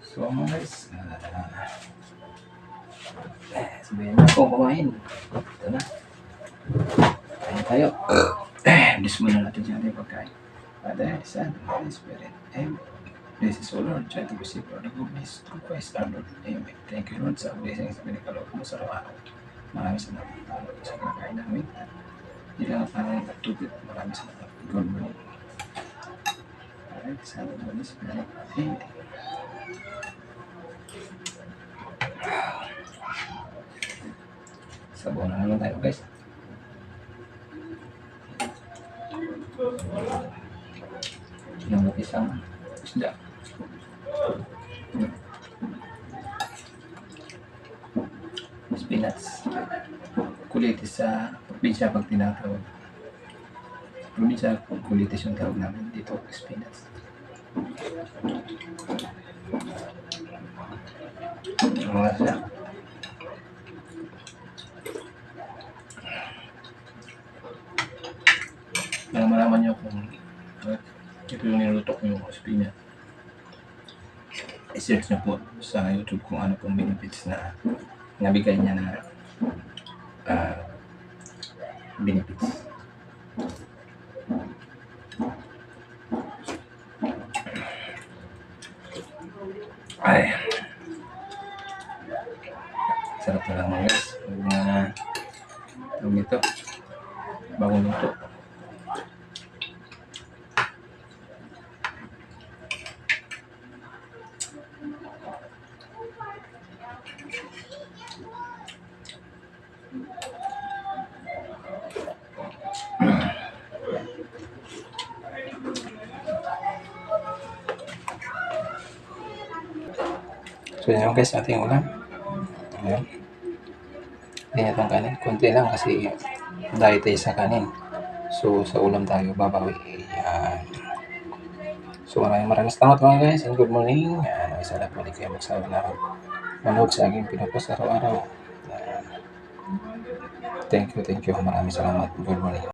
So mga guys, sabihin na ako kumain. Ito na. Kain tayo. Bilis muna natin siya natin pagkain. Father, Son, Holy Spirit. Amen. This is all Lord, try to receive our goodness through Christ our Lord. Amen. Thank you Lord sa blessings na pinagkaloob mo sa araw-araw. Maraming salamat Lord sa kinakain namin. Hindi lang ang tubig. Maraming salamat. Good morning. Alright, Son, Holy Spirit. Amen. Sabaw na naman tayo guys. Yung isang isda. Spinach. Kulitis sa probinsya pag tinatawag. Probinsya, kulitis yung tawag namin dito, spinach. Mga siya. Nang malaman nyo kung ito yung nilutok nyo sa spinach, i-search nyo po sa YouTube kung ano pong benefits na nabigay niya na benefits. Ay, sarap na lang mga guys. Tawag ito, bagong luto. So yun guys, ating ulam. Ayan. Hindi na itong kanin. Kunti lang kasi diet tayo sa kanin. So sa ulam tayo babawi. Ayan. So maraming salamat mga guys and good morning. Isa lang muli kayo magsawa na manood sa aking pinupost araw-araw. Thank you. Maraming salamat. Good morning.